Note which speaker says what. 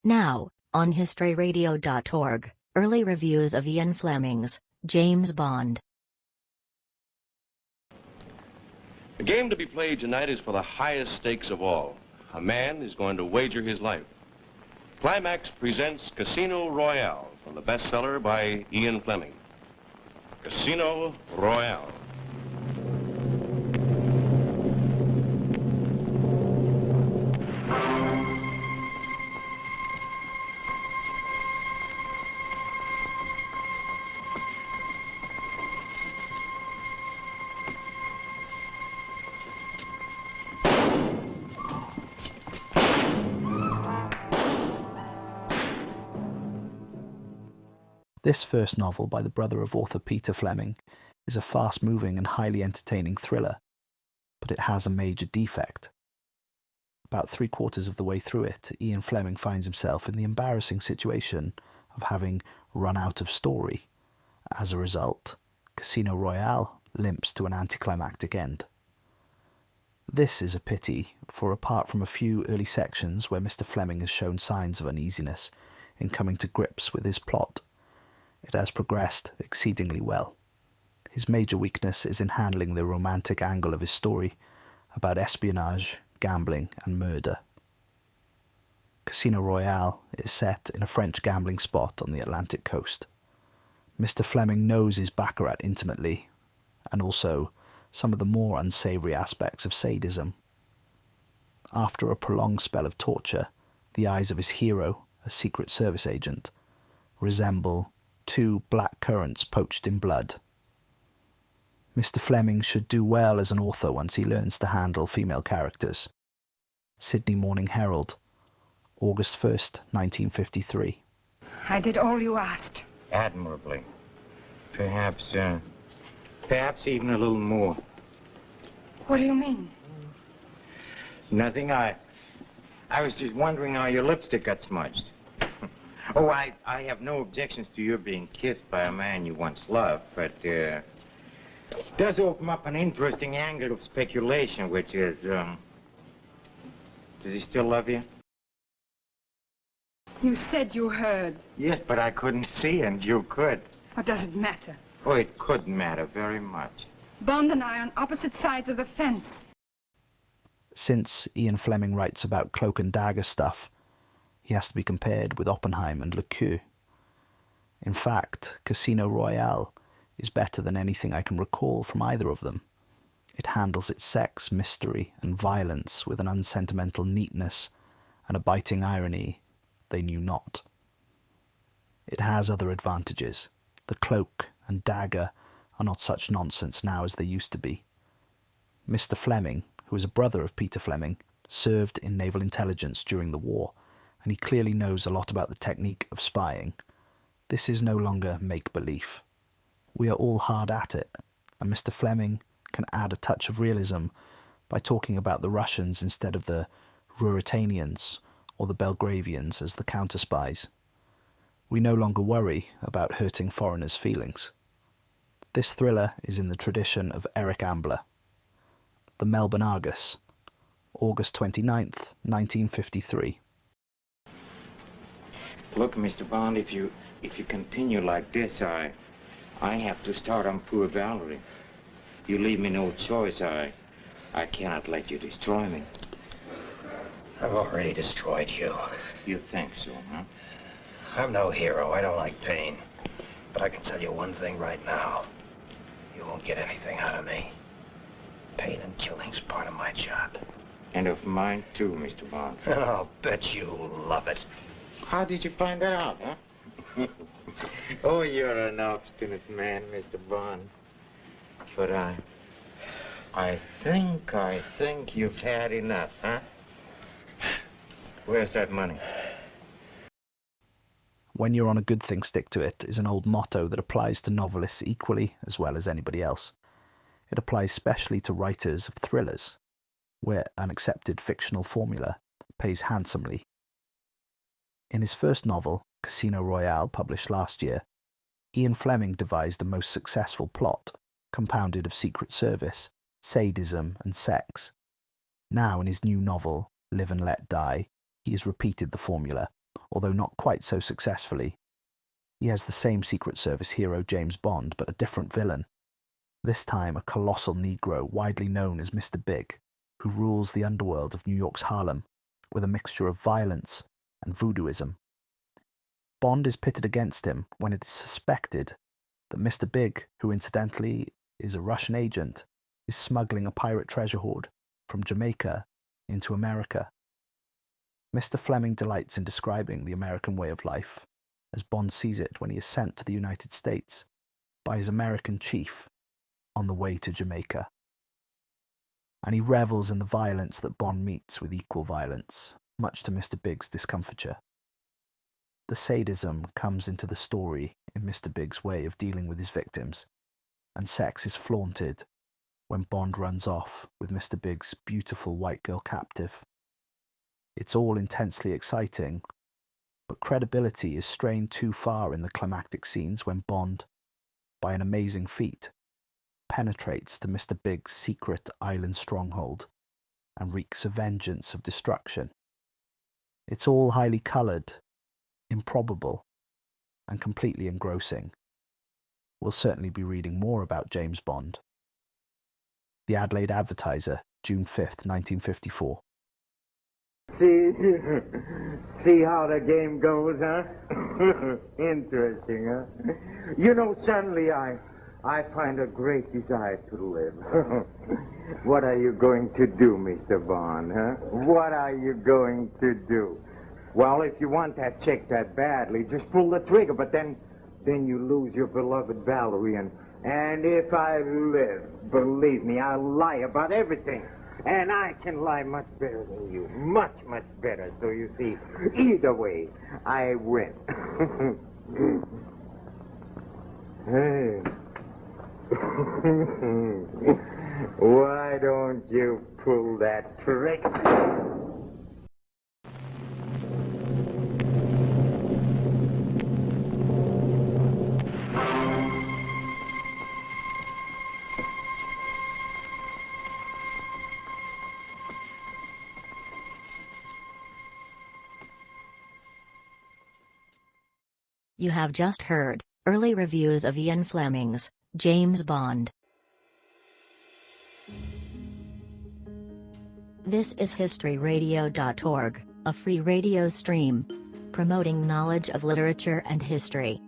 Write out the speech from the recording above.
Speaker 1: Now, on historyradio.org, early reviews of Ian Fleming's James Bond.
Speaker 2: The game to be played tonight is for the highest stakes of all. A man is going to wager his life. Climax presents Casino Royale from the bestseller by Ian Fleming. Casino Royale.
Speaker 3: This first novel by the brother of author Peter Fleming is a fast-moving and highly entertaining thriller, but it has a major defect. About 3/4 of the way through it, Ian Fleming finds himself in the embarrassing situation of having run out of story. As a result, Casino Royale limps to an anticlimactic end. This is a pity, for apart from a few early sections where Mr. Fleming has shown signs of uneasiness in coming to grips with his plot, it has progressed exceedingly well. His major weakness is in handling the romantic angle of his story about espionage, gambling and murder. Casino Royale is set in a French gambling spot on the Atlantic coast. Mr. Fleming knows his baccarat intimately, and also some of the more unsavoury aspects of sadism. After a prolonged spell of torture, the eyes of his hero, a Secret Service agent, resemble two black currants poached in blood. Mr. Fleming should do well as an author once he learns to handle female characters. Sydney Morning Herald, August 1st, 1953.
Speaker 4: I did all you asked.
Speaker 5: Admirably. Perhaps even a little more.
Speaker 4: What do you mean?
Speaker 5: Nothing. I was just wondering how your lipstick got smudged. Oh, I have no objections to your being kissed by a man you once loved, but it does open up an interesting angle of speculation, which is, does he still love you?
Speaker 4: You said you heard.
Speaker 5: Yes, but I couldn't see, and you could.
Speaker 4: What does it matter?
Speaker 5: Oh, it could matter very much.
Speaker 4: Bond and I on opposite sides of the fence.
Speaker 3: Since Ian Fleming writes about cloak and dagger stuff, he has to be compared with Oppenheim and Le Queux. In fact, Casino Royale is better than anything I can recall from either of them. It handles its sex, mystery and violence with an unsentimental neatness and a biting irony they knew not. It has other advantages. The cloak and dagger are not such nonsense now as they used to be. Mr. Fleming, who is a brother of Peter Fleming, served in naval intelligence during the war, and he clearly knows a lot about the technique of spying. This is no longer make-believe. We are all hard at it, and Mr. Fleming can add a touch of realism by talking about the Russians instead of the Ruritanians or the Belgravians as the counter-spies. We no longer worry about hurting foreigners' feelings. This thriller is in the tradition of Eric Ambler. The Melbourne Argus, August 29th, 1953.
Speaker 5: Look, Mr. Bond, if you continue like this, I have to start on poor Valerie. You leave me no choice. I cannot let you destroy me.
Speaker 6: I've already destroyed you.
Speaker 5: You think so, huh?
Speaker 6: I'm no hero. I don't like pain. But I can tell you one thing right now. You won't get anything out of me. Pain and killing's part of my job.
Speaker 5: And of mine, too, Mr. Bond.
Speaker 6: And I'll bet you love it.
Speaker 5: How did you find that out, huh? Oh, you're an obstinate man, Mr. Bond. But I think you've had enough, huh? Where's that money?
Speaker 3: When you're on a good thing, stick to it is an old motto that applies to novelists equally as well as anybody else. It applies especially to writers of thrillers, where an accepted fictional formula pays handsomely. In his first novel, Casino Royale, published last year, Ian Fleming devised a most successful plot, compounded of Secret Service, sadism and sex. Now in his new novel, Live and Let Die, he has repeated the formula, although not quite so successfully. He has the same Secret Service hero James Bond, but a different villain. This time a colossal Negro widely known as Mr. Big, who rules the underworld of New York's Harlem with a mixture of violence and voodooism. Bond is pitted against him when it is suspected that Mr. Big, who incidentally is a Russian agent, is smuggling a pirate treasure hoard from Jamaica into America. Mr. Fleming delights in describing the American way of life, as Bond sees it when he is sent to the United States by his American chief on the way to Jamaica. And he revels in the violence that Bond meets with equal violence, much to Mr. Big's discomfiture. The sadism comes into the story in Mr. Big's way of dealing with his victims, and sex is flaunted when Bond runs off with Mr. Big's beautiful white girl captive. It's all intensely exciting, but credibility is strained too far in the climactic scenes when Bond, by an amazing feat, penetrates to Mr. Big's secret island stronghold and wreaks a vengeance of destruction. It's all highly coloured, improbable, and completely engrossing. We'll certainly be reading more about James Bond. The Adelaide Advertiser, June 5th, 1954.
Speaker 5: See how the game goes, huh? Interesting, huh? You know, suddenly I find a great desire to live. What are you going to do, Mr. Bond, huh? What are you going to do? Well, if you want that chick that badly, just pull the trigger, but then you lose your beloved Valerie, and if I live, believe me, I'll lie about everything. And I can lie much better than you. Much, much better. So you see, either way, I win. Hey. Why don't you pull that trick?
Speaker 1: You have just heard early reviews of Ian Fleming's James Bond. This is historyradio.org, a free radio stream promoting knowledge of literature and history.